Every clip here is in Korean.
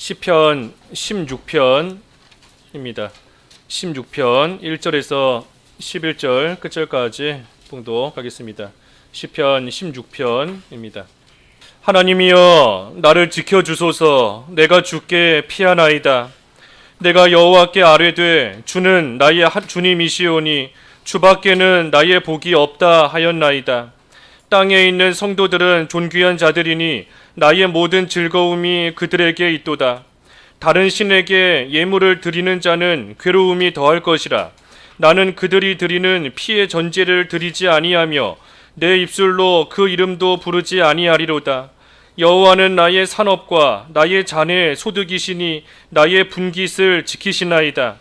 시편 16편입니다. 16편 1절에서 11절 끝절까지 봉독하겠습니다. 시편 16편입니다. 하나님이여 나를 지켜주소서. 내가 주께 피하나이다. 내가 여호와께 아뢰되 주는 나의 주님이시오니 주밖에는 나의 복이 없다 하였나이다. 땅에 있는 성도들은 존귀한 자들이니 나의 모든 즐거움이 그들에게 있도다. 다른 신에게 예물을 드리는 자는 괴로움이 더할 것이라. 나는 그들이 드리는 피의 전제를 드리지 아니하며 내 입술로 그 이름도 부르지 아니하리로다. 여호와는 나의 산업과 나의 잔의 소득이시니 나의 분깃을 지키시나이다.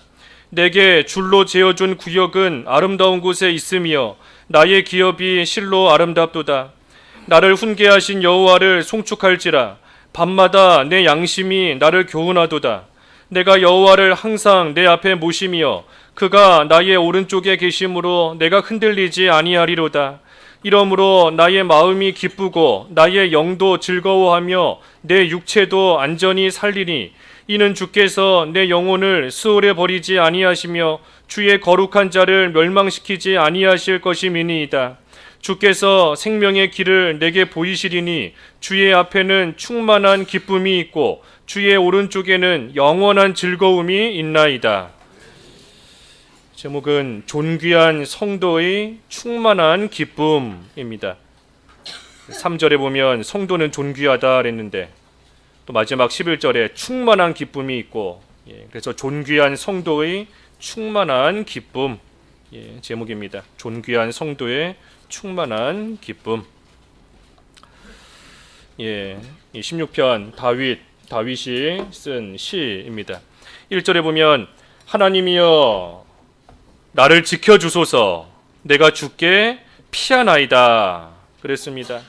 내게 줄로 재어준 구역은 아름다운 곳에 있으며 나의 기업이 실로 아름답도다. 나를 훈계하신 여호와를 송축할지라. 밤마다 내 양심이 나를 교훈하도다. 내가 여호와를 항상 내 앞에 모시며 그가 나의 오른쪽에 계심으로 내가 흔들리지 아니하리로다. 이러므로 나의 마음이 기쁘고 나의 영도 즐거워하며 내 육체도 안전히 살리니 이는 주께서 내 영혼을 수월에 버리지 아니하시며 주의 거룩한 자를 멸망시키지 아니하실 것임이니이다. 주께서 생명의 길을 내게 보이시리니 주의 앞에는 충만한 기쁨이 있고 주의 오른쪽에는 영원한 즐거움이 있나이다. 제목은 존귀한 성도의 충만한 기쁨입니다. 3절에 보면 성도는 존귀하다 그랬는데 또 마지막 11절에 충만한 기쁨이 있고, 그래서 존귀한 성도의 충만한 기쁨, 제목입니다. 존귀한 성도의 충만한 기쁨. 이 16편 다윗이 쓴 시입니다. 1절에 보면 하나님이여 나를 지켜주소서. 내가 주께 피하나이다 그랬습니다.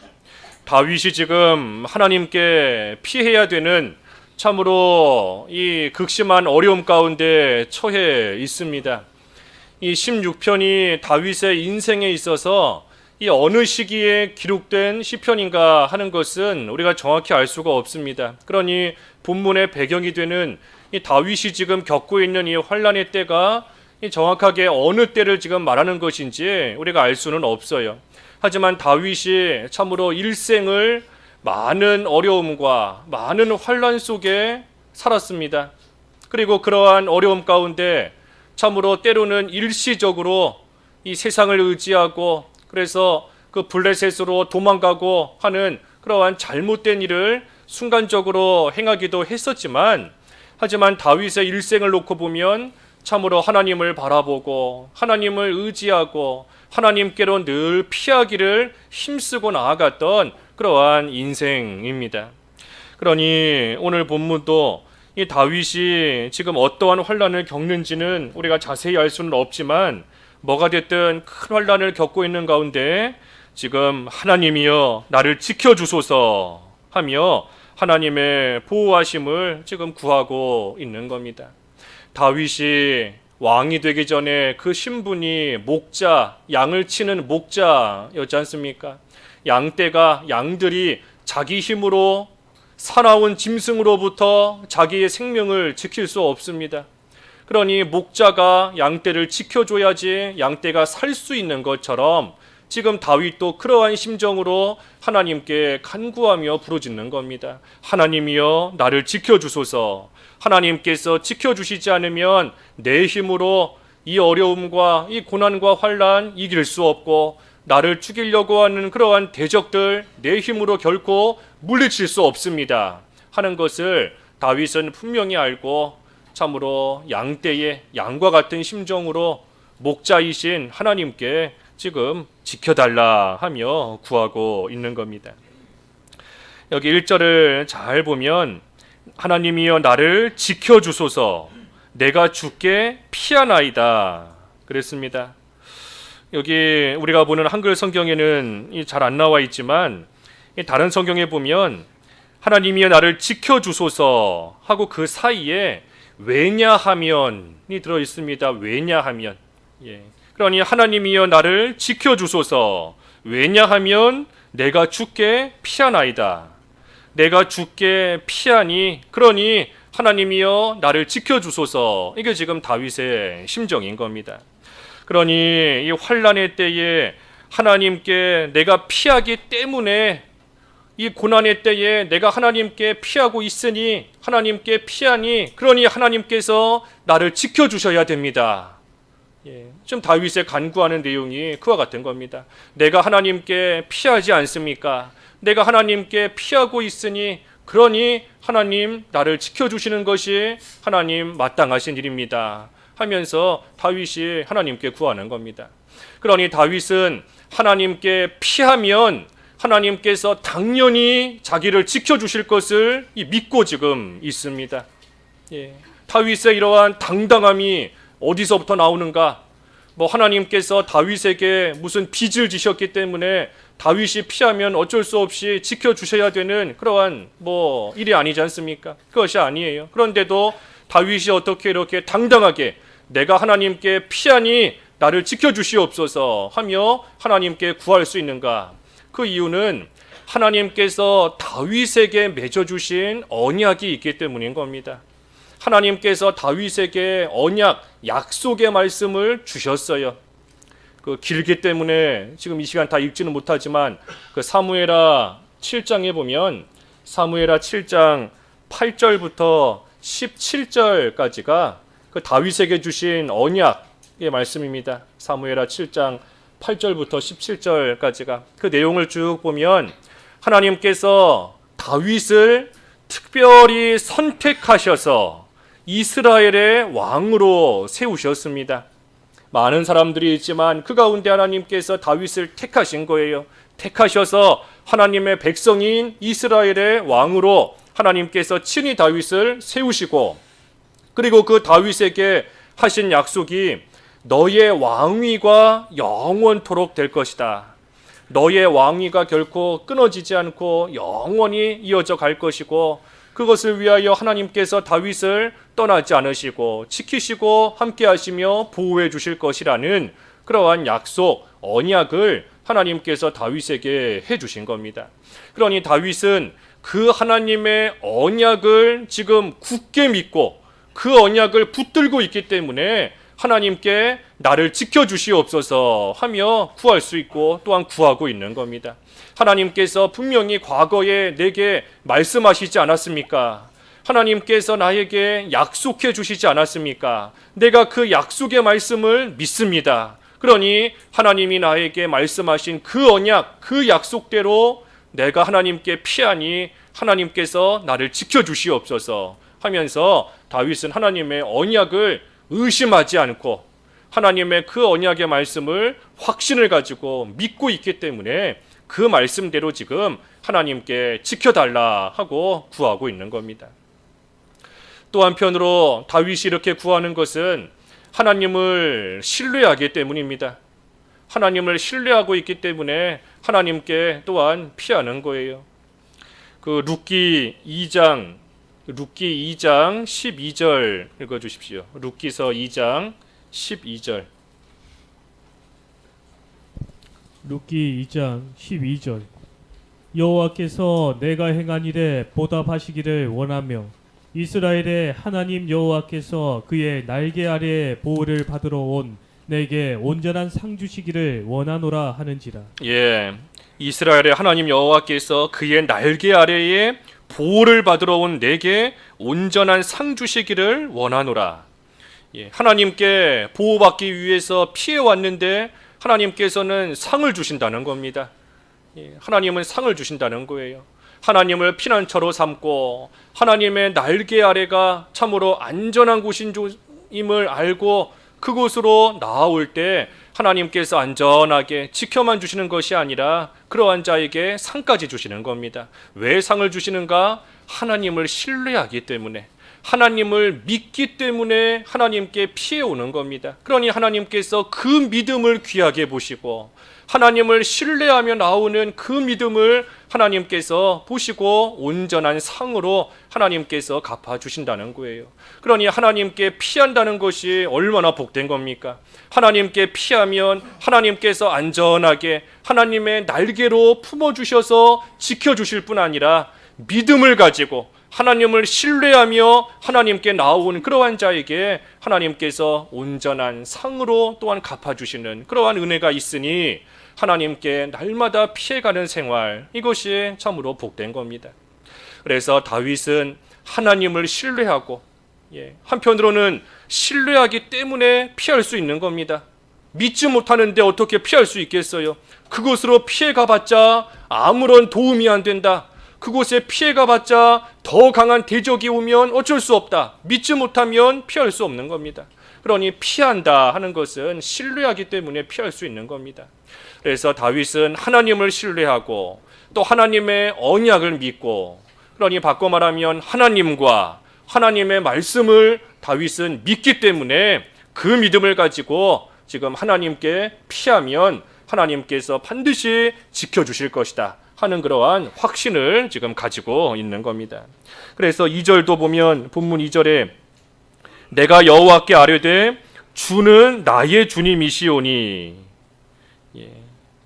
다윗이 지금 하나님께 피해야 되는 참으로 이 극심한 어려움 가운데 처해 있습니다. 이 16편이 다윗의 인생에 있어서 이 어느 시기에 기록된 시편인가 하는 것은 우리가 정확히 알 수가 없습니다. 그러니 본문의 배경이 되는 이 다윗이 지금 겪고 있는 이 환난의 때가 정확하게 어느 때를 지금 말하는 것인지 우리가 알 수는 없어요. 하지만 다윗이 참으로 일생을 많은 어려움과 많은 환난 속에 살았습니다. 그리고 그러한 어려움 가운데 참으로 때로는 일시적으로 이 세상을 의지하고 그래서 그 블레셋으로 도망가고 하는 그러한 잘못된 일을 순간적으로 행하기도 했었지만, 하지만 다윗의 일생을 놓고 보면 참으로 하나님을 바라보고 하나님을 의지하고 하나님께로 늘 피하기를 힘쓰고 나아갔던 그러한 인생입니다. 그러니 오늘 본문도 이 다윗이 지금 어떠한 환난을 겪는지는 우리가 자세히 알 수는 없지만, 뭐가 됐든 큰 환난을 겪고 있는 가운데 지금 하나님이여 나를 지켜주소서 하며 하나님의 보호하심을 지금 구하고 있는 겁니다. 다윗이 왕이 되기 전에 그 신분이 목자, 양을 치는 목자였지 않습니까? 양들이 자기 힘으로 사나운 짐승으로부터 자기의 생명을 지킬 수 없습니다. 그러니 목자가 양떼를 지켜줘야지 양떼가 살 수 있는 것처럼 지금 다윗도 그러한 심정으로 하나님께 간구하며 부르짖는 겁니다. 하나님이여 나를 지켜주소서. 하나님께서 지켜주시지 않으면 내 힘으로 이 어려움과 이 고난과 환난 이길 수 없고 나를 죽이려고 하는 그러한 대적들 내 힘으로 결코 물리칠 수 없습니다 하는 것을 다윗은 분명히 알고 참으로 양떼의 양과 같은 심정으로 목자이신 하나님께 지금 지켜달라 하며 구하고 있는 겁니다. 여기 1절을 잘 보면 하나님이여 나를 지켜주소서. 내가 주께 피하나이다 그랬습니다. 여기 우리가 보는 한글 성경에는 잘 안 나와 있지만 다른 성경에 보면 하나님이여 나를 지켜주소서 하고 그 사이에 왜냐하면이 들어 있습니다. 왜냐하면. 그러니 하나님이여 나를 지켜주소서. 왜냐하면 내가 주께 피하나이다. 내가 주께 피하니, 그러니 하나님이여 나를 지켜주소서. 이게 지금 다윗의 심정인 겁니다. 그러니 이 환난의 때에 하나님께 내가 피하기 때문에, 이 고난의 때에 내가 하나님께 피하고 있으니, 하나님께 피하니, 그러니 하나님께서 나를 지켜주셔야 됩니다. 지금 다윗의 간구하는 내용이 그와 같은 겁니다. 내가 하나님께 피하지 않습니까? 내가 하나님께 피하고 있으니, 그러니 하나님 나를 지켜주시는 것이 하나님 마땅하신 일입니다 하면서 다윗이 하나님께 구하는 겁니다. 그러니 다윗은 하나님께 피하면 하나님께서 당연히 자기를 지켜주실 것을 믿고 지금 있습니다. 다윗의 이러한 당당함이 어디서부터 나오는가? 하나님께서 다윗에게 무슨 빚을 지셨기 때문에 다윗이 피하면 어쩔 수 없이 지켜주셔야 되는 그러한 일이 아니지 않습니까? 그것이 아니에요. 그런데도 다윗이 어떻게 이렇게 당당하게 내가 하나님께 피하니 나를 지켜주시옵소서 하며 하나님께 구할 수 있는가? 그 이유는 하나님께서 다윗에게 맺어주신 언약이 있기 때문인 겁니다. 하나님께서 다윗에게 언약, 약속의 말씀을 주셨어요. 그 길기 때문에 지금 이 시간 다 읽지는 못하지만 그 사무엘하 7장에 보면 사무엘하 7장 8절부터 17절까지가 그 다윗에게 주신 언약의 말씀입니다. 사무엘하 7장 8절부터 17절까지가 그 내용을 쭉 보면 하나님께서 다윗을 특별히 선택하셔서 이스라엘의 왕으로 세우셨습니다. 많은 사람들이 있지만 그 가운데 하나님께서 다윗을 택하신 거예요. 택하셔서 하나님의 백성인 이스라엘의 왕으로 하나님께서 친히 다윗을 세우시고, 그리고 그 다윗에게 하신 약속이 너의 왕위가 영원토록 될 것이다. 너의 왕위가 결코 끊어지지 않고 영원히 이어져 갈 것이고, 그것을 위하여 하나님께서 다윗을 떠나지 않으시고 지키시고 함께 하시며 보호해 주실 것이라는 그러한 약속, 언약을 하나님께서 다윗에게 해 주신 겁니다. 그러니 다윗은 그 하나님의 언약을 지금 굳게 믿고 그 언약을 붙들고 있기 때문에 하나님께 나를 지켜주시옵소서 하며 구할 수 있고 또한 구하고 있는 겁니다. 하나님께서 분명히 과거에 내게 말씀하시지 않았습니까? 하나님께서 나에게 약속해 주시지 않았습니까? 내가 그 약속의 말씀을 믿습니다. 그러니 하나님이 나에게 말씀하신 그 언약, 그 약속대로 내가 하나님께 피하니 하나님께서 나를 지켜주시옵소서 하면서 다윗은 하나님의 언약을 의심하지 않고 하나님의 그 언약의 말씀을 확신을 가지고 믿고 있기 때문에 그 말씀대로 지금 하나님께 지켜달라 하고 구하고 있는 겁니다. 또 한편으로 다윗이 이렇게 구하는 것은 하나님을 신뢰하기 때문입니다. 하나님을 신뢰하고 있기 때문에 하나님께 또한 피하는 거예요. 그 룻기 2장 12절 읽어주십시오. 룻기서 2장 12절. 룻기 2장 12절. 여호와께서 내가 행한 일에 보답하시기를 원하며 이스라엘의 하나님 여호와께서 그의 날개 아래에 보호를 받으러 온 내게 온전한 상 주시기를 원하노라 하는지라. 이스라엘의 하나님 여호와께서 그의 날개 아래에 보호를 받으러 온 내게 온전한 상 주시기를 원하노라. 하나님께 보호받기 위해서 피해 왔는데 하나님께서는 상을 주신다는 겁니다. 하나님은 상을 주신다는 거예요. 하나님을 피난처로 삼고 하나님의 날개 아래가 참으로 안전한 곳임을 알고 그곳으로 나아올 때 하나님께서 안전하게 지켜만 주시는 것이 아니라 그러한 자에게 상까지 주시는 겁니다. 왜 상을 주시는가? 하나님을 신뢰하기 때문에, 하나님을 믿기 때문에 하나님께 피해오는 겁니다. 그러니 하나님께서 그 믿음을 귀하게 보시고 하나님을 신뢰하며 나오는 그 믿음을 하나님께서 보시고 온전한 상으로 하나님께서 갚아주신다는 거예요. 그러니 하나님께 피한다는 것이 얼마나 복된 겁니까? 하나님께 피하면 하나님께서 안전하게 하나님의 날개로 품어주셔서 지켜주실 뿐 아니라 믿음을 가지고 하나님을 신뢰하며 하나님께 나온 그러한 자에게 하나님께서 온전한 상으로 또한 갚아주시는 그러한 은혜가 있으니 하나님께 날마다 피해가는 생활, 이것이 참으로 복된 겁니다. 그래서 다윗은 하나님을 신뢰하고 한편으로는 신뢰하기 때문에 피할 수 있는 겁니다. 믿지 못하는데 어떻게 피할 수 있겠어요? 그곳으로 피해가봤자 아무런 도움이 안 된다. 그곳에 피해가봤자 더 강한 대적이 오면 어쩔 수 없다. 믿지 못하면 피할 수 없는 겁니다. 그러니 피한다 하는 것은 신뢰하기 때문에 피할 수 있는 겁니다. 그래서 다윗은 하나님을 신뢰하고 또 하나님의 언약을 믿고, 그러니 바꿔 말하면 하나님과 하나님의 말씀을 다윗은 믿기 때문에 그 믿음을 가지고 지금 하나님께 피하면 하나님께서 반드시 지켜주실 것이다 하는 그러한 확신을 지금 가지고 있는 겁니다. 그래서 2절도 보면 본문 2절에 내가 여호와께 아뢰되 주는 나의 주님이시오니,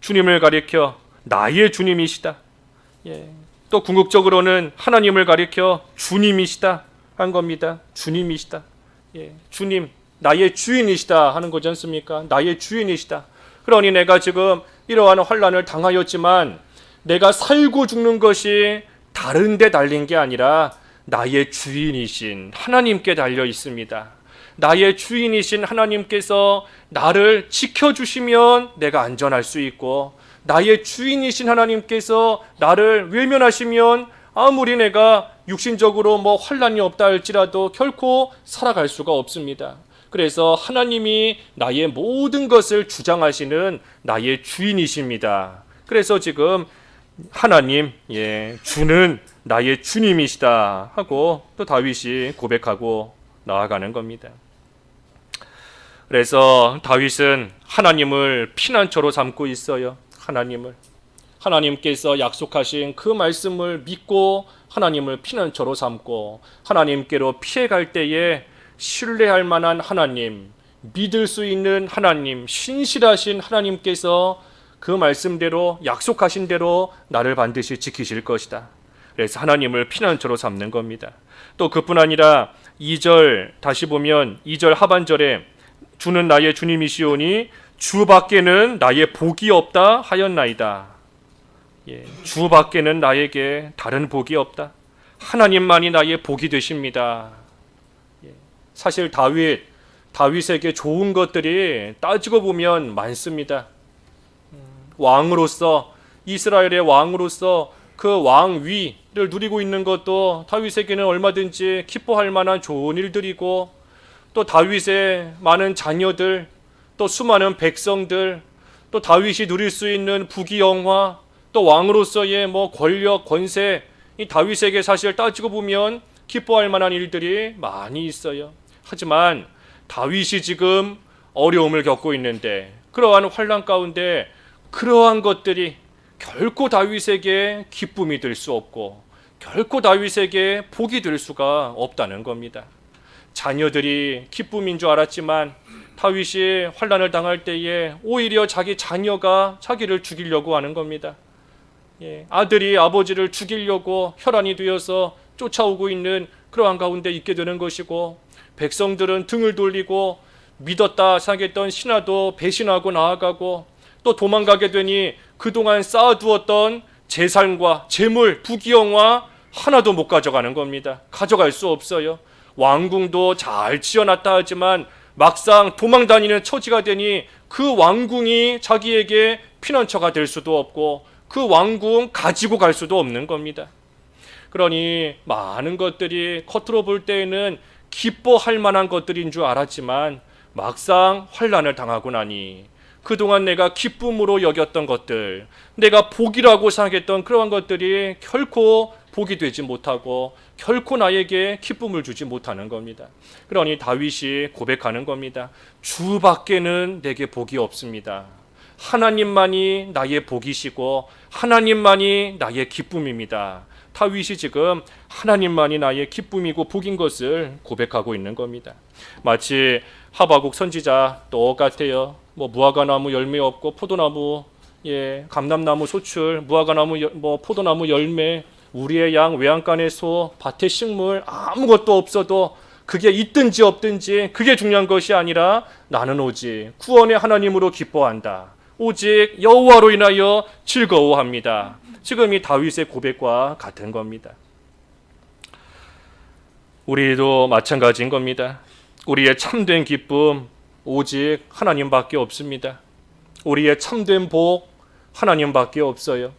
주님을 가리켜 나의 주님이시다. 또 궁극적으로는 하나님을 가리켜 주님이시다 한 겁니다. 주님이시다. 주님, 나의 주인이시다 하는 거지 않습니까? 나의 주인이시다. 그러니 내가 지금 이러한 환난을 당하였지만 내가 살고 죽는 것이 다른 데 달린 게 아니라 나의 주인이신 하나님께 달려 있습니다. 나의 주인이신 하나님께서 나를 지켜주시면 내가 안전할 수 있고, 나의 주인이신 하나님께서 나를 외면하시면 아무리 내가 육신적으로 환난이 없다 할지라도 결코 살아갈 수가 없습니다. 그래서 하나님이 나의 모든 것을 주장하시는 나의 주인이십니다. 그래서 지금 하나님, 주는 나의 주님이시다 하고 또 다윗이 고백하고 나아가는 겁니다. 그래서 다윗은 하나님을 피난처로 삼고 있어요. 하나님께서 약속하신 그 말씀을 믿고 하나님을 피난처로 삼고, 하나님께로 피해갈 때에 신뢰할 만한 하나님, 믿을 수 있는 하나님, 신실하신 하나님께서 그 말씀대로 약속하신 대로 나를 반드시 지키실 것이다. 그래서 하나님을 피난처로 삼는 겁니다. 또 그뿐 아니라 2절 다시 보면 2절 하반절에 주는 나의 주님이시오니 주 밖에는 나의 복이 없다 하였나이다. 주 밖에는 나에게 다른 복이 없다. 하나님만이 나의 복이 되십니다. 사실 다윗에게 좋은 것들이 따지고 보면 많습니다. 왕으로서, 이스라엘의 왕으로서 그 왕위를 누리고 있는 것도 다윗에게는 얼마든지 기뻐할 만한 좋은 일들이고, 또 다윗의 많은 자녀들, 또 수많은 백성들, 또 다윗이 누릴 수 있는 부귀영화, 또 왕으로서의 권력, 권세, 이 다윗에게 사실 따지고 보면 기뻐할 만한 일들이 많이 있어요. 하지만 다윗이 지금 어려움을 겪고 있는데, 그러한 환난 가운데 그러한 것들이 결코 다윗에게 기쁨이 될 수 없고 결코 다윗에게 복이 될 수가 없다는 겁니다. 자녀들이 기쁨인 줄 알았지만 다윗이 환난을 당할 때에 오히려 자기 자녀가 자기를 죽이려고 하는 겁니다. 아들이 아버지를 죽이려고 혈안이 되어서 쫓아오고 있는 그러한 가운데 있게 되는 것이고, 백성들은 등을 돌리고 믿었다 생각했던 신하도 배신하고 나아가고, 또 도망가게 되니 그동안 쌓아두었던 재산과 재물, 부귀영화 하나도 못 가져가는 겁니다. 가져갈 수 없어요. 왕궁도 잘 지어놨다 하지만 막상 도망다니는 처지가 되니 그 왕궁이 자기에게 피난처가 될 수도 없고 그 왕궁 가지고 갈 수도 없는 겁니다. 그러니 많은 것들이 겉으로 볼 때에는 기뻐할 만한 것들인 줄 알았지만 막상 환난을 당하고 나니 그동안 내가 기쁨으로 여겼던 것들, 내가 복이라고 생각했던 그러한 것들이 결코 복이 되지 못하고 결코 나에게 기쁨을 주지 못하는 겁니다. 그러니 다윗이 고백하는 겁니다. 주밖에는 내게 복이 없습니다. 하나님만이 나의 복이시고 하나님만이 나의 기쁨입니다. 다윗이 지금 하나님만이 나의 기쁨이고 복인 것을 고백하고 있는 겁니다. 마치 하바국 선지자 똑같아요. 무화과나무 열매 없고 포도나무, 감람나무 소출, 무화과나무, 포도나무 열매, 우리의 양, 외양간의 소, 밭의 식물 아무것도 없어도 그게 있든지 없든지 그게 중요한 것이 아니라 나는 오직 구원의 하나님으로 기뻐한다. 오직 여호와로 인하여 즐거워합니다. 지금 이 다윗의 고백과 같은 겁니다. 우리도 마찬가지인 겁니다. 우리의 참된 기쁨 오직 하나님밖에 없습니다. 우리의 참된 복 하나님밖에 없어요.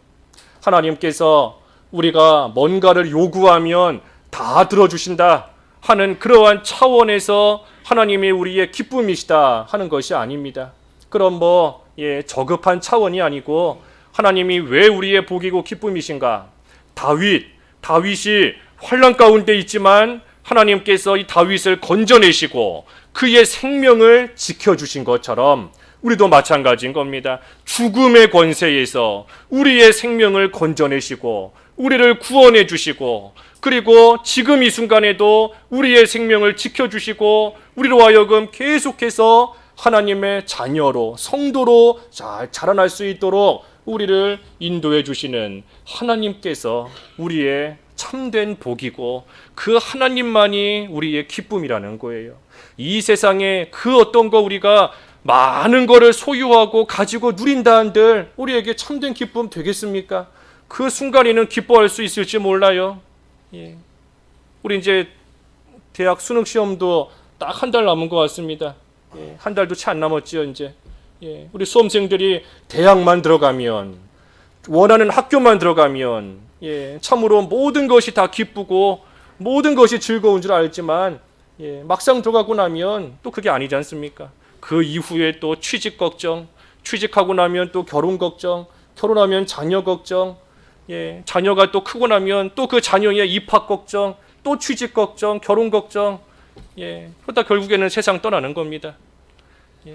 하나님께서 우리가 뭔가를 요구하면 다 들어주신다 하는 그러한 차원에서 하나님이 우리의 기쁨이시다 하는 것이 아닙니다. 그럼 저급한 차원이 아니고 하나님이 왜 우리의 복이고 기쁨이신가? 다윗이 환난 가운데 있지만 하나님께서 이 다윗을 건져내시고 그의 생명을 지켜주신 것처럼 우리도 마찬가지인 겁니다. 죽음의 권세에서 우리의 생명을 건져내시고 우리를 구원해 주시고 그리고 지금 이 순간에도 우리의 생명을 지켜주시고 우리로 하여금 계속해서 하나님의 자녀로 성도로 잘 자라날 수 있도록 우리를 인도해 주시는 하나님께서 우리의 참된 복이고 그 하나님만이 우리의 기쁨이라는 거예요. 이 세상에 그 어떤 거 우리가 많은 거를 소유하고 가지고 누린다 한들 우리에게 참된 기쁨 되겠습니까? 그 순간에는 기뻐할 수 있을지 몰라요. 우리 이제 대학 수능 시험도 딱 한 달 남은 것 같습니다. 한 달도 채 안 남았지요 이제. 우리 수험생들이 대학만 들어가면 원하는 학교만 들어가면 참으로 모든 것이 다 기쁘고 모든 것이 즐거운 줄 알지만 막상 들어가고 나면 또 그게 아니지 않습니까? 그 이후에 또 취직 걱정, 취직하고 나면 또 결혼 걱정, 결혼하면 자녀 걱정, 자녀가 또 크고 나면 또 그 자녀의 입학 걱정, 또 취직 걱정, 결혼 걱정, 그러다 결국에는 세상 떠나는 겁니다.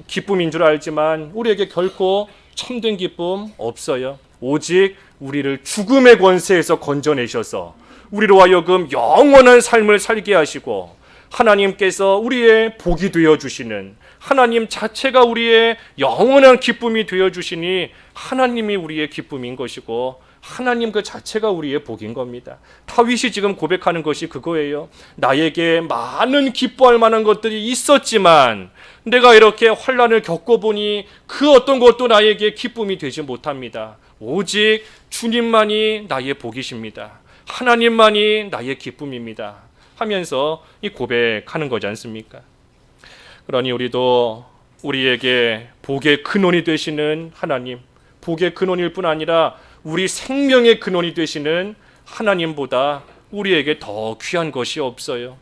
기쁨인 줄 알지만 우리에게 결코 참된 기쁨 없어요. 오직 우리를 죽음의 권세에서 건져내셔서 우리로 하여금 영원한 삶을 살게 하시고 하나님께서 우리의 복이 되어주시는 하나님 자체가 우리의 영원한 기쁨이 되어주시니 하나님이 우리의 기쁨인 것이고 하나님 그 자체가 우리의 복인 겁니다. 다윗이 지금 고백하는 것이 그거예요. 나에게 많은 기뻐할 만한 것들이 있었지만 내가 이렇게 환난을 겪어보니 그 어떤 것도 나에게 기쁨이 되지 못합니다. 오직 주님만이 나의 복이십니다. 하나님만이 나의 기쁨입니다. 하면서 이 고백하는 거지 않습니까? 그러니 우리도 우리에게 복의 근원이 되시는 하나님, 복의 근원일 뿐 아니라 우리 생명의 근원이 되시는 하나님보다 우리에게 더 귀한 것이 없어요.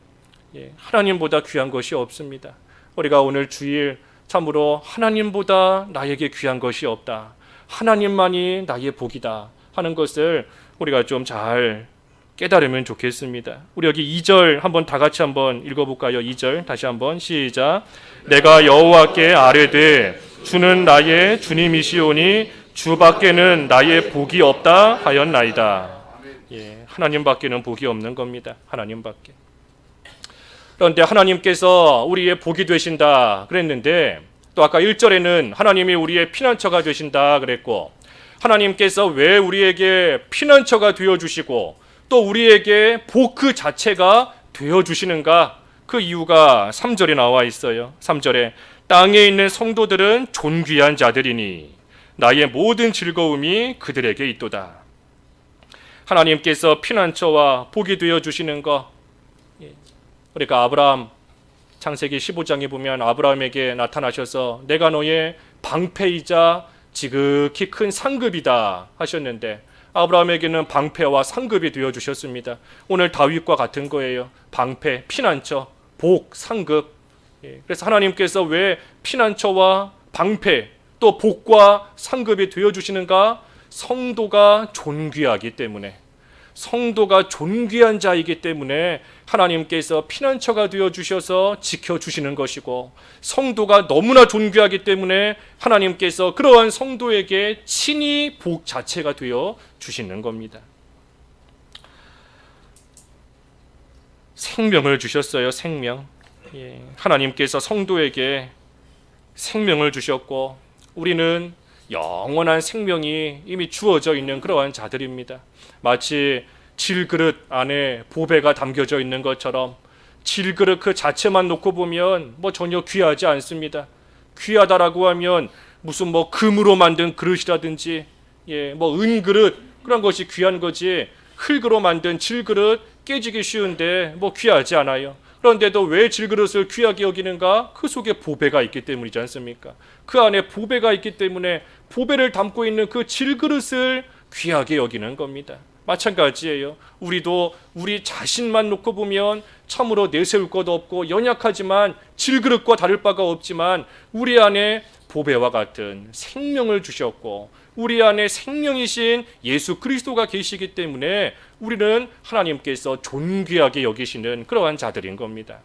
하나님보다 귀한 것이 없습니다. 우리가 오늘 주일 참으로 하나님보다 나에게 귀한 것이 없다. 하나님만이 나의 복이다 하는 것을 우리가 좀 잘 깨달으면 좋겠습니다. 우리 여기 2절 한번 다 같이 한번 읽어볼까요? 2절 다시 한번 시작. 내가 여호와께 아뢰되 주는 나의 주님이시오니 주밖에는 나의 복이 없다 하였나이다. 하나님밖에는 복이 없는 겁니다. 하나님밖에. 그런데 하나님께서 우리의 복이 되신다 그랬는데 또 아까 1절에는 하나님이 우리의 피난처가 되신다 그랬고 하나님께서 왜 우리에게 피난처가 되어주시고 또 우리에게 복 그 자체가 되어주시는가 그 이유가 3절에 나와 있어요. 3절에 땅에 있는 성도들은 존귀한 자들이니 나의 모든 즐거움이 그들에게 있도다. 하나님께서 피난처와 복이 되어주시는 것 그러니까 아브라함 창세기 15장에 보면 아브라함에게 나타나셔서 내가 너의 방패이자 지극히 큰 상급이다 하셨는데 아브라함에게는 방패와 상급이 되어주셨습니다. 오늘 다윗과 같은 거예요. 방패, 피난처, 복, 상급. 그래서 하나님께서 왜 피난처와 방패 또 복과 상급이 되어주시는가? 성도가 존귀하기 때문에 성도가 존귀한 자이기 때문에 하나님께서 피난처가 되어주셔서 지켜주시는 것이고 성도가 너무나 존귀하기 때문에 하나님께서 그러한 성도에게 친히 복 자체가 되어주시는 겁니다. 생명을 주셨어요. 생명. 하나님께서 성도에게 생명을 주셨고 우리는 영원한 생명이 이미 주어져 있는 그러한 자들입니다. 마치 질그릇 안에 보배가 담겨져 있는 것처럼 질그릇 그 자체만 놓고 보면 전혀 귀하지 않습니다. 귀하다라고 하면 무슨 금으로 만든 그릇이라든지 은그릇 그런 것이 귀한 거지, 흙으로 만든 질그릇 깨지기 쉬운데 귀하지 않아요. 그런데도 왜 질그릇을 귀하게 여기는가? 그 속에 보배가 있기 때문이지 않습니까? 그 안에 보배가 있기 때문에 보배를 담고 있는 그 질그릇을 귀하게 여기는 겁니다. 마찬가지예요. 우리도 우리 자신만 놓고 보면 참으로 내세울 것 없고 연약하지만 질그릇과 다를 바가 없지만 우리 안에 보배와 같은 생명을 주셨고 우리 안에 생명이신 예수 그리스도가 계시기 때문에 우리는 하나님께서 존귀하게 여기시는 그러한 자들인 겁니다.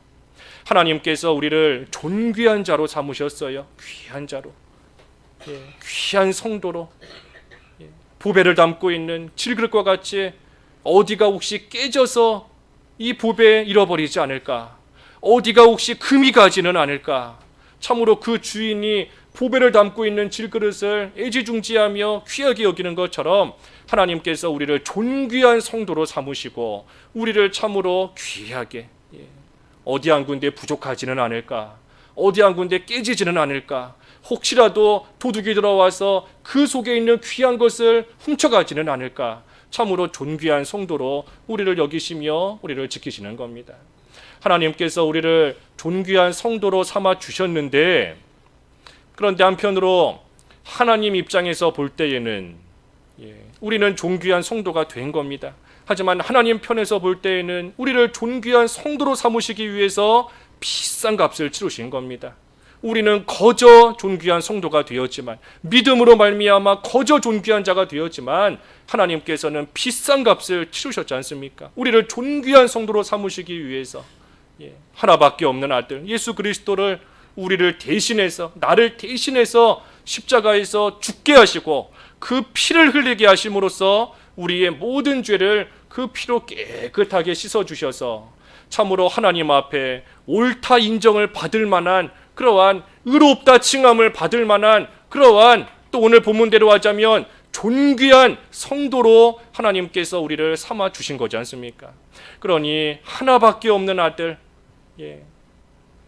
하나님께서 우리를 존귀한 자로 삼으셨어요. 귀한 자로, 귀한 성도로, 보배를 담고 있는 질그릇과 같이 어디가 혹시 깨져서 이 보배 잃어버리지 않을까, 어디가 혹시 금이 가지는 않을까. 참으로 그 주인이 보배를 담고 있는 질그릇을 애지중지하며 귀하게 여기는 것처럼 하나님께서 우리를 존귀한 성도로 삼으시고 우리를 참으로 귀하게, 어디 한 군데 부족하지는 않을까, 어디 한 군데 깨지지는 않을까, 혹시라도 도둑이 들어와서 그 속에 있는 귀한 것을 훔쳐가지는 않을까, 참으로 존귀한 성도로 우리를 여기시며 우리를 지키시는 겁니다. 하나님께서 우리를 존귀한 성도로 삼아 주셨는데, 그런데 한편으로 하나님 입장에서 볼 때에는 우리는 존귀한 성도가 된 겁니다. 하지만 하나님 편에서 볼 때에는 우리를 존귀한 성도로 삼으시기 위해서 비싼 값을 치르신 겁니다. 우리는 거저 존귀한 성도가 되었지만, 믿음으로 말미암아 거저 존귀한 자가 되었지만 하나님께서는 비싼 값을 치르셨지 않습니까? 우리를 존귀한 성도로 삼으시기 위해서 하나밖에 없는 아들 예수 그리스도를 우리를 대신해서, 나를 대신해서 십자가에서 죽게 하시고 그 피를 흘리게 하심으로써 우리의 모든 죄를 그 피로 깨끗하게 씻어주셔서 참으로 하나님 앞에 옳다 인정을 받을 만한 그러한, 의롭다 칭함을 받을 만한 그러한, 또 오늘 본문대로 하자면 존귀한 성도로 하나님께서 우리를 삼아 주신 거지 않습니까? 그러니 하나밖에 없는 아들,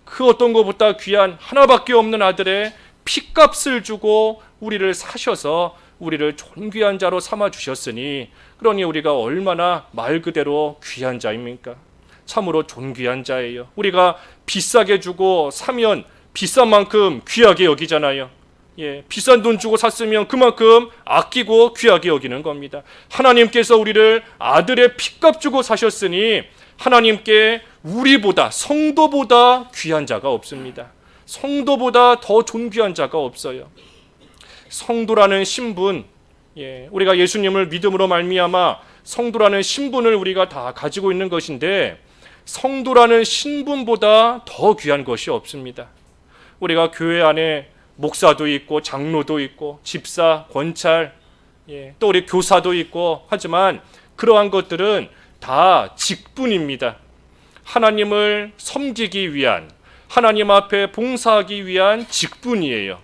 그 어떤 것보다 귀한 하나밖에 없는 아들의 피값을 주고 우리를 사셔서 우리를 존귀한 자로 삼아 주셨으니, 그러니 우리가 얼마나 말 그대로 귀한 자입니까? 참으로 존귀한 자예요. 우리가 비싸게 주고 사면 비싼 만큼 귀하게 여기잖아요. 비싼 돈 주고 샀으면 그만큼 아끼고 귀하게 여기는 겁니다. 하나님께서 우리를 아들의 피값 주고 사셨으니 하나님께 우리보다, 성도보다 귀한 자가 없습니다. 성도보다 더 존귀한 자가 없어요. 성도라는 신분, 우리가 예수님을 믿음으로 말미암아 성도라는 신분을 우리가 다 가지고 있는 것인데, 성도라는 신분보다 더 귀한 것이 없습니다. 우리가 교회 안에 목사도 있고 장로도 있고 집사, 권찰, 또 우리 교사도 있고 하지만 그러한 것들은 다 직분입니다. 하나님을 섬기기 위한, 하나님 앞에 봉사하기 위한 직분이에요.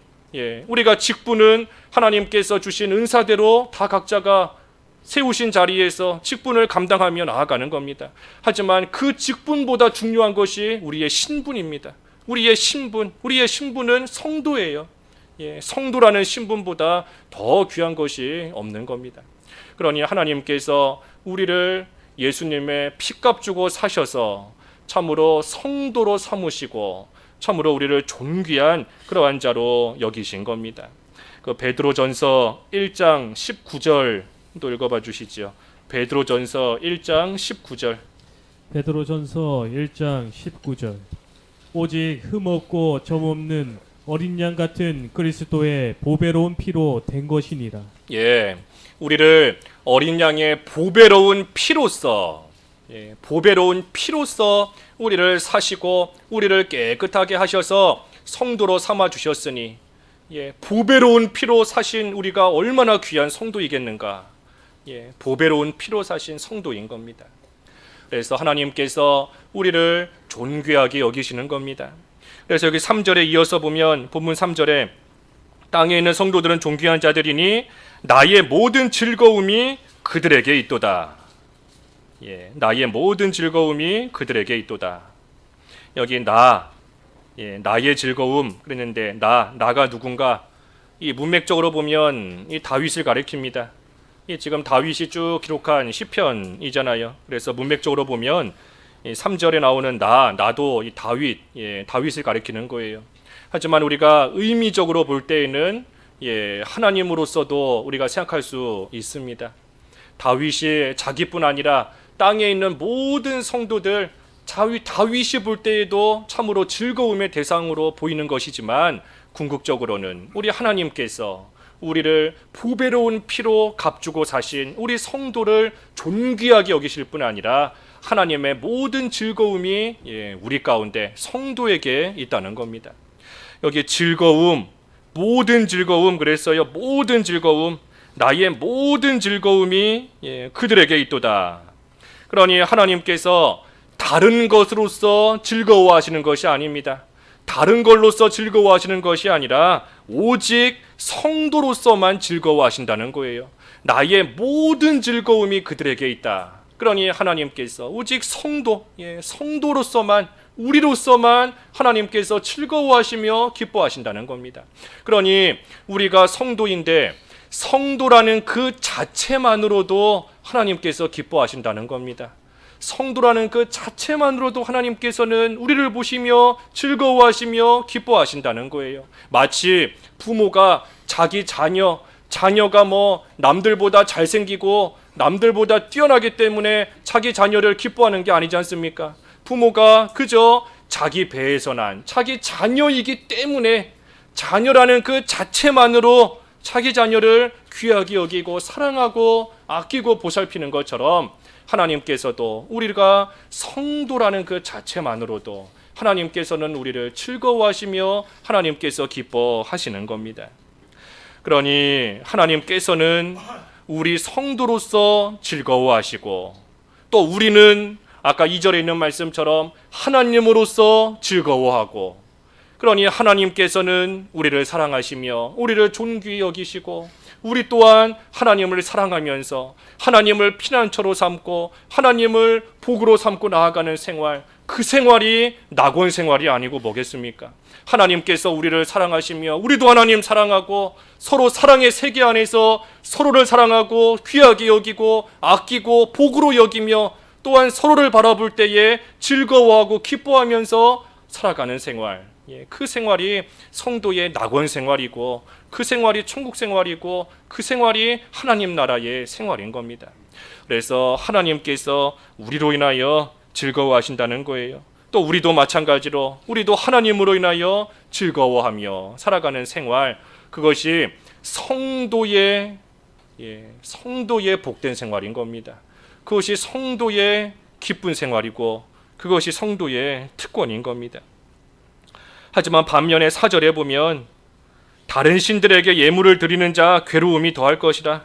우리가 직분은 하나님께서 주신 은사대로 다 각자가 세우신 자리에서 직분을 감당하며 나아가는 겁니다. 하지만 그 직분보다 중요한 것이 우리의 신분입니다. 우리의 신분은 성도예요. 성도라는 신분보다 더 귀한 것이 없는 겁니다. 그러니 하나님께서 우리를 예수님의 피값 주고 사셔서 참으로 성도로 삼으시고 참으로 우리를 존귀한 그러한 자로 여기신 겁니다. 그 베드로전서 1장 19절 또 읽어봐 주시죠. 베드로전서 1장 19절. 베드로전서 1장 19절. 오직 흠없고 점없는 어린 양 같은 그리스도의 보배로운 피로 된 것이니라. 우리를 어린 양의 보배로운 피로써, 보배로운 피로써 우리를 사시고 우리를 깨끗하게 하셔서 성도로 삼아 주셨으니, 보배로운 피로 사신 우리가 얼마나 귀한 성도이겠는가. 보배로운 피로 사신 성도인 겁니다. 그래서 하나님께서 우리를 존귀하게 여기시는 겁니다. 그래서 여기 3절에 이어서 보면, 본문 3절에 땅에 있는 성도들은 존귀한 자들이니 나의 모든 즐거움이 그들에게 있도다. 나의 모든 즐거움이 그들에게 있도다. 여기 나, 나의 즐거움 그랬는데 나가 누군가? 이 문맥적으로 보면 이 다윗을 가리킵니다. 지금 다윗이 쭉 기록한 시편이잖아요. 그래서 문맥적으로 보면 3절에 나오는 나도 이 다윗을 가리키는 거예요. 하지만 우리가 의미적으로 볼 때에는 하나님으로서도 우리가 생각할 수 있습니다. 다윗이 자기뿐 아니라 땅에 있는 모든 성도들, 다윗이 볼 때에도 참으로 즐거움의 대상으로 보이는 것이지만 궁극적으로는 우리 하나님께서 우리를 보배로운 피로 값주고 사신 우리 성도를 존귀하게 여기실 뿐 아니라 하나님의 모든 즐거움이 우리 가운데 성도에게 있다는 겁니다. 여기 즐거움, 모든 즐거움 그랬어요. 모든 즐거움, 나의 모든 즐거움이 그들에게 있도다. 그러니 하나님께서 다른 것으로서 즐거워하시는 것이 아닙니다. 다른 걸로서 즐거워하시는 것이 아니라 오직 성도로서만 즐거워하신다는 거예요. 나의 모든 즐거움이 그들에게 있다. 그러니 하나님께서 오직 성도로서만, 우리로서만 하나님께서 즐거워하시며 기뻐하신다는 겁니다. 그러니 우리가 성도인데 성도라는 그 자체만으로도 하나님께서 기뻐하신다는 겁니다. 성도라는 그 자체만으로도 하나님께서는 우리를 보시며 즐거워하시며 기뻐하신다는 거예요. 마치 부모가 자기 자녀가 남들보다 잘생기고 남들보다 뛰어나기 때문에 자기 자녀를 기뻐하는 게 아니지 않습니까? 부모가 그저 자기 배에서 난 자기 자녀이기 때문에 자녀라는 그 자체만으로 자기 자녀를 귀하게 여기고 사랑하고 아끼고 보살피는 것처럼 하나님께서도 우리가 성도라는 그 자체만으로도 하나님께서는 우리를 즐거워하시며 하나님께서 기뻐하시는 겁니다. 그러니 하나님께서는 우리 성도로서 즐거워하시고 또 우리는 아까 2절에 있는 말씀처럼 하나님으로서 즐거워하고 그러니 하나님께서는 우리를 사랑하시며 우리를 존귀히 여기시고 우리 또한 하나님을 사랑하면서 하나님을 피난처로 삼고 하나님을 복으로 삼고 나아가는 생활, 그 생활이 낙원 생활이 아니고 뭐겠습니까? 하나님께서 우리를 사랑하시며 우리도 하나님 사랑하고 서로 사랑의 세계 안에서 서로를 사랑하고 귀하게 여기고 아끼고 복으로 여기며 또한 서로를 바라볼 때에 즐거워하고 기뻐하면서 살아가는 생활, 그 생활이 성도의 낙원 생활이고 그 생활이 천국 생활이고 그 생활이 하나님 나라의 생활인 겁니다. 그래서 하나님께서 우리로 인하여 즐거워하신다는 거예요. 또 우리도 마찬가지로 우리도 하나님으로 인하여 즐거워하며 살아가는 생활, 그것이 성도의 복된 생활인 겁니다. 그것이 성도의 기쁜 생활이고 그것이 성도의 특권인 겁니다. 하지만 반면에 4절에 보면 다른 신들에게 예물을 드리는 자 괴로움이 더할 것이라.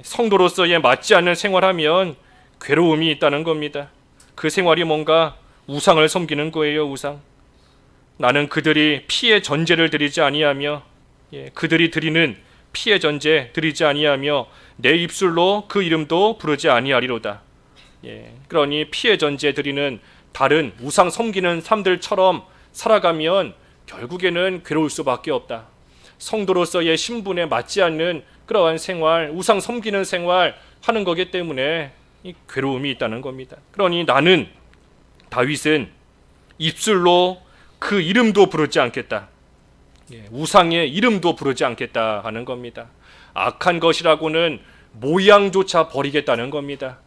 성도로서의 맞지 않는 생활하면 괴로움이 있다는 겁니다. 그 생활이 뭔가 우상을 섬기는 거예요. 우상. 나는 그들이 피의 전제를 드리지 아니하며 그들이 드리는 피의 전제 드리지 아니하며 내 입술로 그 이름도 부르지 아니하리로다. 그러니 피의 전제 드리는 다른 우상 섬기는 사람들처럼 살아가면 결국에는 괴로울 수밖에 없다. 성도로서의 신분에 맞지 않는 그러한 생활, 우상 섬기는 생활 하는 거기 때문에 이 괴로움이 있다는 겁니다. 그러니 나는 다윗은 입술로 그 이름도 부르지 않겠다. 우상의 이름도 부르지 않겠다 하는 겁니다. 악한 것이라고는 모양조차 버리겠다는 겁니다.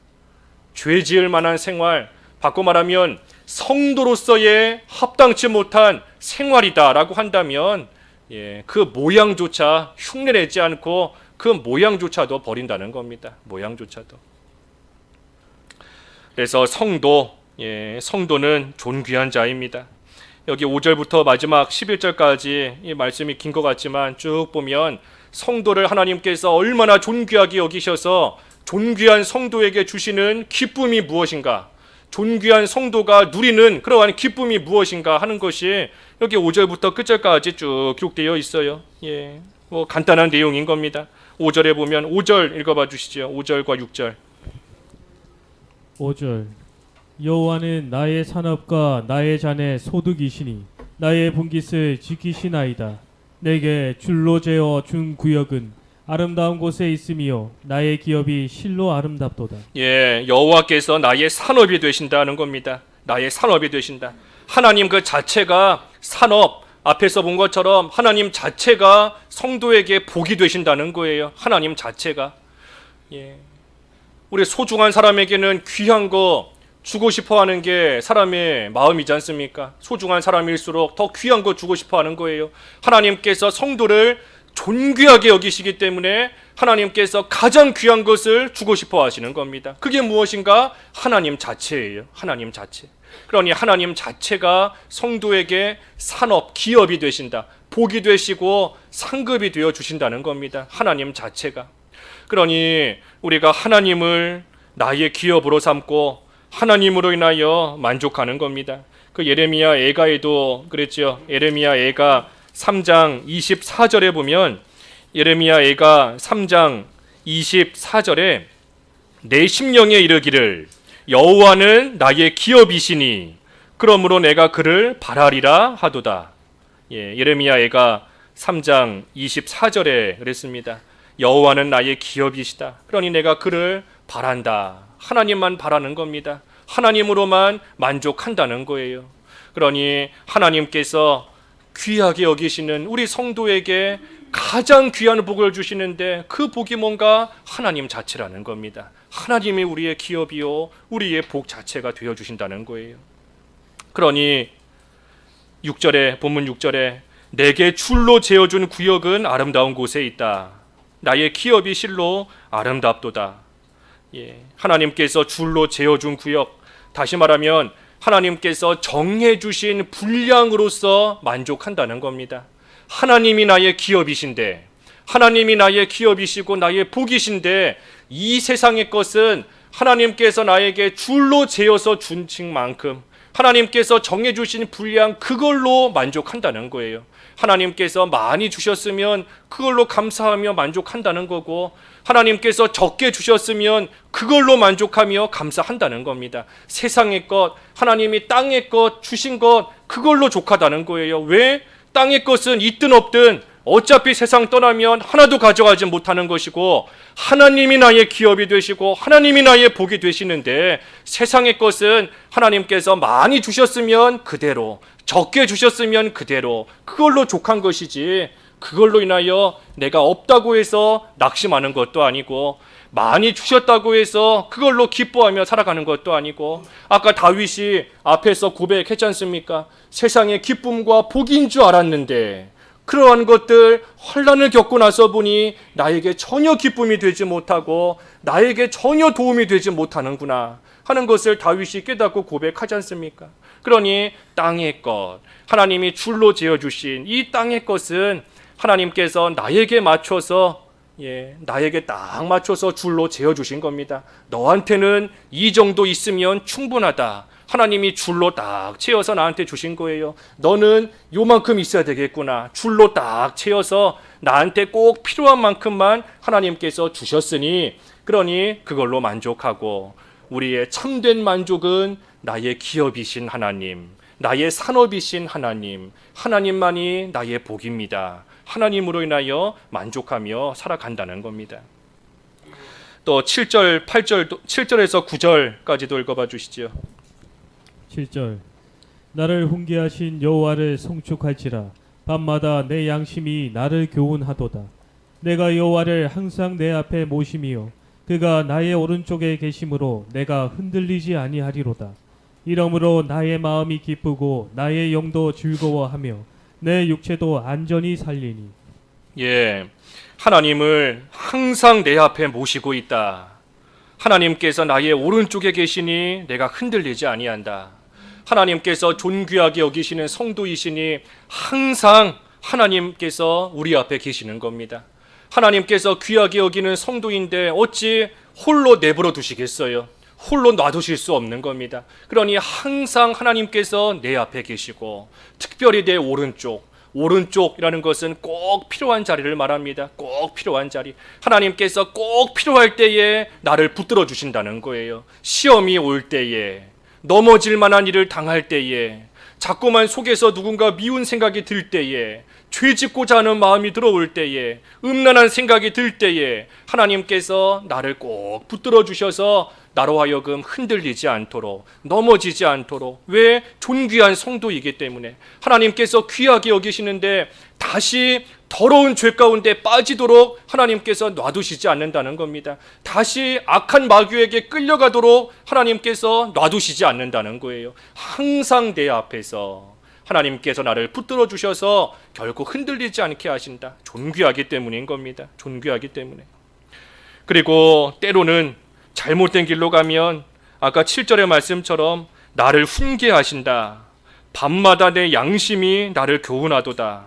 죄 지을 만한 생활, 바꿔 말하면 성도로서의 합당치 못한 생활이다라고 한다면 그 모양조차 흉내내지 않고 그 모양조차도 버린다는 겁니다. 모양조차도. 그래서 성도는 존귀한 자입니다. 여기 5절부터 마지막 11절까지 이 말씀이 긴 것 같지만 쭉 보면 성도를 하나님께서 얼마나 존귀하게 여기셔서 존귀한 성도에게 주시는 기쁨이 무엇인가, 존귀한 성도가 누리는 그러한 기쁨이 무엇인가 하는 것이 여기 5절부터 끝절까지 쭉 기록되어 있어요. 간단한 내용인 겁니다. 5절에 보면 5절 읽어봐 주시죠. 5절과 6절. 5절 여호와는 나의 산업과 나의 잔의 소득이시니 나의 분깃을 지키시나이다. 내게 줄로 재어 준 구역은 아름다운 곳에 있으며 나의 기업이 실로 아름답도다. 예, 여호와께서 나의 산업이 되신다는 겁니다. 나의 산업이 되신다. 하나님 그 자체가 산업, 앞에서 본 것처럼 하나님 자체가 성도에게 복이 되신다는 거예요. 하나님 자체가. 예. 우리 소중한 사람에게는 귀한 거 주고 싶어 하는 게 사람의 마음이지 않습니까? 소중한 사람일수록 더 귀한 거 주고 싶어 하는 거예요. 하나님께서 성도를 존귀하게 여기시기 때문에 하나님께서 가장 귀한 것을 주고 싶어 하시는 겁니다. 그게 무엇인가? 하나님 자체예요. 하나님 자체. 그러니 하나님 자체가 성도에게 산업, 기업이 되신다. 복이 되시고 상급이 되어 주신다는 겁니다. 하나님 자체가. 그러니 우리가 하나님을 나의 기업으로 삼고 하나님으로 인하여 만족하는 겁니다. 그 예레미야 애가에도 그랬죠. 예레미야 애가 3장 24절에 보면 예레미야 애가 3장 24절에 내 심령에 이르기를 여호와는 나의 기업이시니 그러므로 내가 그를 바라리라 하도다. 예, 예레미야 애가 3장 24절에 그랬습니다. 여호와는 나의 기업이시다. 그러니 내가 그를 바란다. 하나님만 바라는 겁니다. 하나님으로만 만족한다는 거예요. 그러니 하나님께서 귀하게 여기시는 우리 성도에게 가장 귀한 복을 주시는데 그 복이 뭔가? 하나님 자체라는 겁니다. 하나님이 우리의 기업이요 우리의 복 자체가 되어주신다는 거예요. 그러니 6절에 본문 6절에 내게 줄로 재어준 구역은 아름다운 곳에 있다. 나의 기업이 실로 아름답도다. 예, 하나님께서 줄로 재어준 구역, 다시 말하면 하나님께서 정해주신 분량으로서 만족한다는 겁니다. 하나님이 나의 기업이신데, 하나님이 나의 기업이시고 나의 복이신데 이 세상의 것은 하나님께서 나에게 줄로 재어서 준 칭만큼 하나님께서 정해주신 분량 그걸로 만족한다는 거예요. 하나님께서 많이 주셨으면 그걸로 감사하며 만족한다는 거고 하나님께서 적게 주셨으면 그걸로 만족하며 감사한다는 겁니다. 세상의 것, 하나님이 땅의 것 주신 것 그걸로 족하다는 거예요. 왜? 땅의 것은 있든 없든 어차피 세상 떠나면 하나도 가져가지 못하는 것이고 하나님이 나의 기업이 되시고 하나님이 나의 복이 되시는데 세상의 것은 하나님께서 많이 주셨으면 그대로, 적게 주셨으면 그대로 그걸로 족한 것이지 그걸로 인하여 내가 없다고 해서 낙심하는 것도 아니고 많이 주셨다고 해서 그걸로 기뻐하며 살아가는 것도 아니고 아까 다윗이 앞에서 고백했지 않습니까? 세상의 기쁨과 복인 줄 알았는데 그러한 것들 환난을 겪고 나서 보니 나에게 전혀 기쁨이 되지 못하고 나에게 전혀 도움이 되지 못하는구나 하는 것을 다윗이 깨닫고 고백하지 않습니까? 그러니 땅의 것, 하나님이 줄로 지어주신 이 땅의 것은 하나님께서 나에게 맞춰서 나에게 딱 맞춰서 줄로 재어주신 겁니다. 너한테는 이 정도 있으면 충분하다. 하나님이 줄로 딱 채워서 나한테 주신 거예요. 너는 요만큼 있어야 되겠구나. 줄로 딱 채워서 나한테 꼭 필요한 만큼만 하나님께서 주셨으니 그러니 그걸로 만족하고 우리의 참된 만족은 나의 기업이신 하나님, 나의 산업이신 하나님, 하나님만이 나의 복입니다. 하나님으로 인하여 만족하며 살아간다는 겁니다. 또 7절, 8절, 7절에서 9절까지도 읽어봐 주시죠. 7절 나를 훈계하신 여호와를 송축할지라 밤마다 내 양심이 나를 교훈하도다. 내가 여호와를 항상 내 앞에 모심이요 그가 나의 오른쪽에 계심으로 내가 흔들리지 아니하리로다. 이러므로 나의 마음이 기쁘고 나의 영도 즐거워하며 내 육체도 안전히 살리니. 예, 하나님을 항상 내 앞에 모시고 있다. 하나님께서 나의 오른쪽에 계시니 내가 흔들리지 아니한다. 하나님께서 존귀하게 여기시는 성도이시니 항상 하나님께서 우리 앞에 계시는 겁니다. 하나님께서 귀하게 여기는 성도인데 어찌 홀로 내버려 두시겠어요? 홀로 놔두실 수 없는 겁니다. 그러니 항상 하나님께서 내 앞에 계시고 특별히 내 오른쪽 오른쪽이라는 것은 꼭 필요한 자리를 말합니다. 꼭 필요한 자리. 하나님께서 꼭 필요할 때에 나를 붙들어 주신다는 거예요. 시험이 올 때에, 넘어질 만한 일을 당할 때에, 자꾸만 속에서 누군가 미운 생각이 들 때에, 죄 짓고자 하는 마음이 들어올 때에, 음란한 생각이 들 때에 하나님께서 나를 꼭 붙들어 주셔서 나로 하여금 흔들리지 않도록, 넘어지지 않도록. 왜? 존귀한 성도이기 때문에. 하나님께서 귀하게 여기시는데 다시 더러운 죄 가운데 빠지도록 하나님께서 놔두시지 않는다는 겁니다. 다시 악한 마귀에게 끌려가도록 하나님께서 놔두시지 않는다는 거예요. 항상 내 앞에서 하나님께서 나를 붙들어 주셔서 결국 흔들리지 않게 하신다. 존귀하기 때문인 겁니다. 존귀하기 때문에. 그리고 때로는 잘못된 길로 가면 아까 7절의 말씀처럼 나를 훈계하신다. 밤마다 내 양심이 나를 교훈하도다.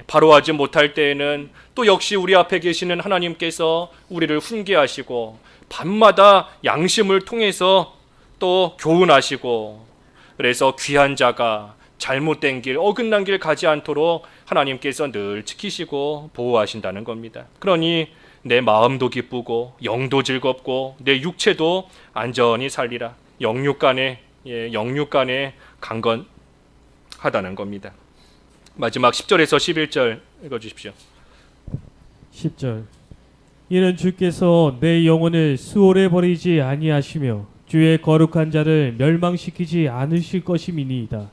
바로 하지 못할 때에는 또 역시 우리 앞에 계시는 하나님께서 우리를 훈계하시고 밤마다 양심을 통해서 또 교훈하시고, 그래서 귀한 자가 잘못된 길, 어긋난 길 가지 않도록 하나님께서 늘 지키시고 보호하신다는 겁니다. 그러니 내 마음도 기쁘고 영도 즐겁고 내 육체도 안전히 살리라. 영육간에 강건하다는 겁니다. 마지막 10절에서 11절 읽어주십시오. 10절. 이는 주께서 내 영혼을 수월에 버리지 아니하시며 주의 거룩한 자를 멸망시키지 않으실 것임이니이다.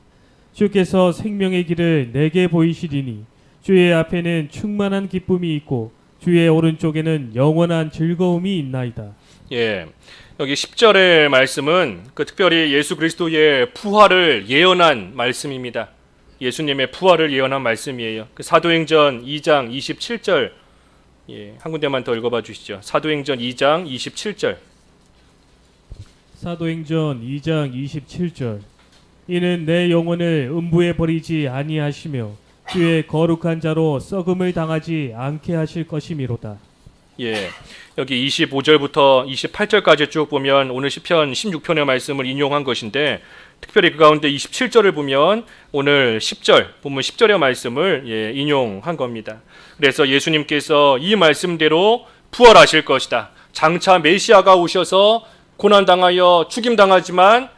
주께서 생명의 길을 내게 보이시리니 주의 앞에는 충만한 기쁨이 있고 주의 오른쪽에는 영원한 즐거움이 있나이다. 여기 10절의 말씀은 특별히 예수 그리스도의 부활을 예언한 말씀입니다. 예수님의 부활을 예언한 말씀이에요. 사도행전 2장 27절 한 군데만 더 읽어봐 주시죠. 사도행전 2장 27절. 사도행전 2장 27절. 이는 내 영혼을 음부에 버리지 아니하시며 주의 거룩한 자로 썩음을 당하지 않게 하실 것이미로다. 여기 25절부터 28절까지 쭉 보면 오늘 시편 16편의 말씀을 인용한 것인데, 특별히 그 가운데 27절을 보면 오늘 10절, 본문 10절의 말씀을 인용한 겁니다. 그래서 예수님께서 이 말씀대로 부활하실 것이다. 장차 메시아가 오셔서 고난당하여 죽임당하지만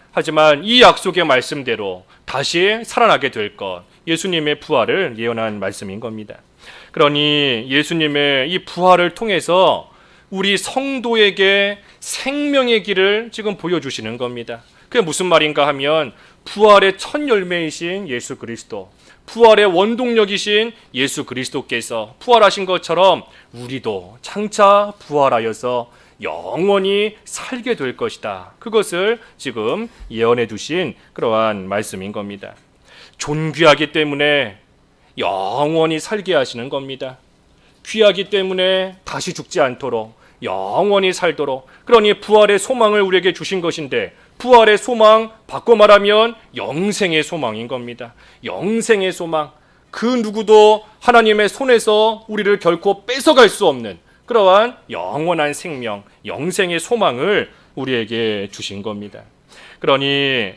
이 약속의 말씀대로 다시 살아나게 될 것, 예수님의 부활을 예언한 말씀인 겁니다. 그러니 예수님의 이 부활을 통해서 우리 성도에게 생명의 길을 지금 보여주시는 겁니다. 그게 무슨 말인가 하면 부활의 첫 열매이신 예수 그리스도, 부활의 원동력이신 예수 그리스도께서 부활하신 것처럼 우리도 장차 부활하여서 영원히 살게 될 것이다. 그것을 지금 예언해 두신 그러한 말씀인 겁니다. 존귀하기 때문에 영원히 살게 하시는 겁니다. 귀하기 때문에 다시 죽지 않도록 영원히 살도록. 그러니 부활의 소망을 우리에게 주신 것인데, 부활의 소망, 바꿔 말하면 영생의 소망인 겁니다. 영생의 소망. 그 누구도 하나님의 손에서 우리를 결코 뺏어갈 수 없는 그러한 영원한 생명, 영생의 소망을 우리에게 주신 겁니다. 그러니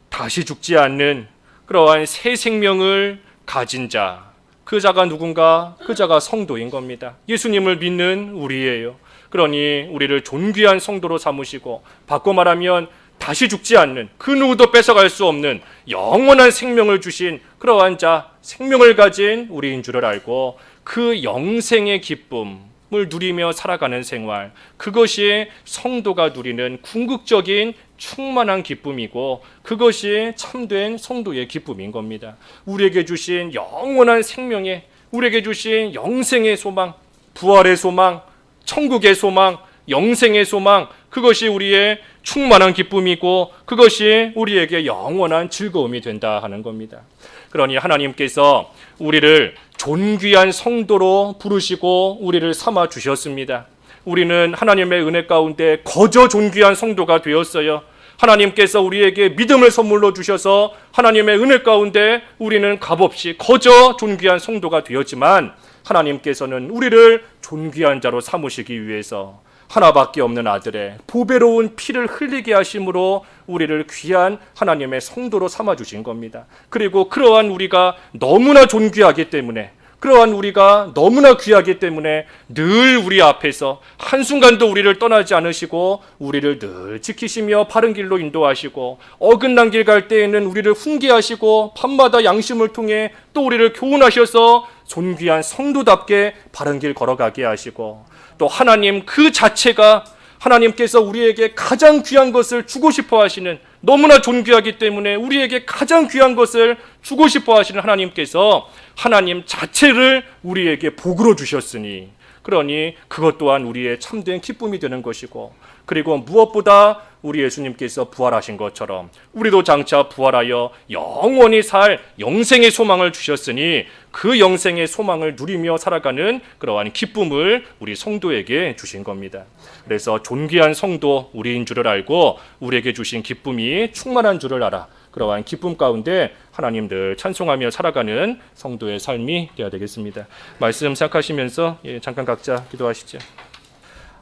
다시 죽지 않는 그러한 새 생명을 가진 자, 그 자가 누군가? 그 자가 성도인 겁니다. 예수님을 믿는 우리예요. 그러니 우리를 존귀한 성도로 삼으시고, 바꿔 말하면 다시 죽지 않는, 그 누구도 뺏어갈 수 없는 영원한 생명을 주신 그러한 자, 생명을 가진 우리인 줄을 알고 그 영생의 기쁨을 누리며 살아가는 생활, 그것이 성도가 누리는 궁극적인 충만한 기쁨이고, 그것이 참된 성도의 기쁨인 겁니다. 우리에게 주신 영원한 생명의, 우리에게 주신 영생의 소망, 부활의 소망, 천국의 소망, 영생의 소망, 그것이 우리의 충만한 기쁨이고 그것이 우리에게 영원한 즐거움이 된다 하는 겁니다. 그러니 하나님께서 우리를 존귀한 성도로 부르시고 우리를 삼아 주셨습니다. 우리는 하나님의 은혜 가운데 거저 존귀한 성도가 되었어요. 하나님께서 우리에게 믿음을 선물로 주셔서 하나님의 은혜 가운데 우리는 값없이 거저 존귀한 성도가 되었지만, 하나님께서는 우리를 존귀한 자로 삼으시기 위해서 하나밖에 없는 아들의 보배로운 피를 흘리게 하심으로 우리를 귀한 하나님의 성도로 삼아주신 겁니다. 그리고 그러한 우리가 너무나 존귀하기 때문에, 그러한 우리가 너무나 귀하기 때문에 늘 우리 앞에서 한순간도 우리를 떠나지 않으시고 우리를 늘 지키시며 바른 길로 인도하시고, 어긋난 길 갈 때에는 우리를 훈계하시고 밤마다 양심을 통해 또 우리를 교훈하셔서 존귀한 성도답게 바른 길 걸어가게 하시고, 또 하나님 그 자체가 하나님께서 우리에게 가장 귀한 것을 주고 싶어 하시는, 너무나 존귀하기 때문에 우리에게 가장 귀한 것을 주고 싶어 하시는 하나님께서 하나님 자체를 우리에게 복으로 주셨으니, 그러니 그것 또한 우리의 참된 기쁨이 되는 것이고, 그리고 무엇보다 우리 예수님께서 부활하신 것처럼 우리도 장차 부활하여 영원히 살 영생의 소망을 주셨으니 그 영생의 소망을 누리며 살아가는 그러한 기쁨을 우리 성도에게 주신 겁니다. 그래서 존귀한 성도 우리인 줄을 알고 우리에게 주신 기쁨이 충만한 줄을 알아 그러한 기쁨 가운데 하나님 늘 찬송하며 살아가는 성도의 삶이 되어야 되겠습니다. 말씀 생각하시면서 잠깐 각자 기도하시죠.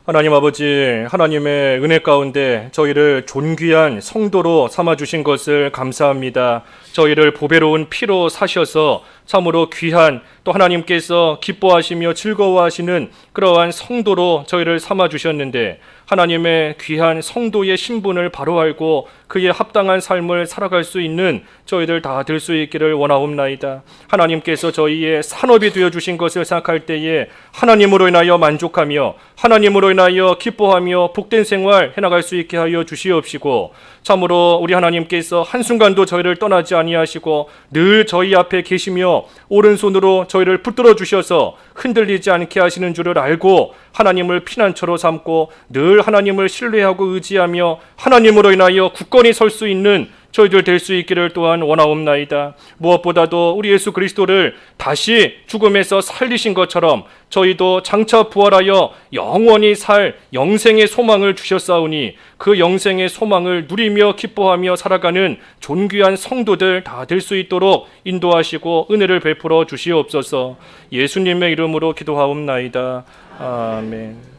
하나님 아버지, 하나님의 은혜 가운데 저희를 존귀한 성도로 삼아주신 것을 감사합니다. 저희를 보배로운 피로 사셔서 참으로 귀한, 또 하나님께서 기뻐하시며 즐거워하시는 그러한 성도로 저희를 삼아주셨는데, 하나님의 귀한 성도의 신분을 바로 알고 그에 합당한 삶을 살아갈 수 있는 저희들 다 될 수 있기를 원하옵나이다. 하나님께서 저희의 산업이 되어주신 것을 생각할 때에 하나님으로 인하여 만족하며 하나님으로 인하여 기뻐하며 복된 생활 해나갈 수 있게 하여 주시옵시고, 참으로 우리 하나님께서 한순간도 저희를 떠나지 아니하시고 늘 저희 앞에 계시며 오른손으로 저희를 붙들어 주셔서 흔들리지 않게 하시는 줄을 알고 하나님을 피난처로 삼고 늘 하나님을 신뢰하고 의지하며 하나님으로 인하여 굳건히 설 수 있는 저희들 될 수 있기를 또한 원하옵나이다. 무엇보다도 우리 예수 그리스도를 다시 죽음에서 살리신 것처럼 저희도 장차 부활하여 영원히 살 영생의 소망을 주셨사오니 그 영생의 소망을 누리며 기뻐하며 살아가는 존귀한 성도들 다 될 수 있도록 인도하시고 은혜를 베풀어 주시옵소서. 예수님의 이름으로 기도하옵나이다. 아멘.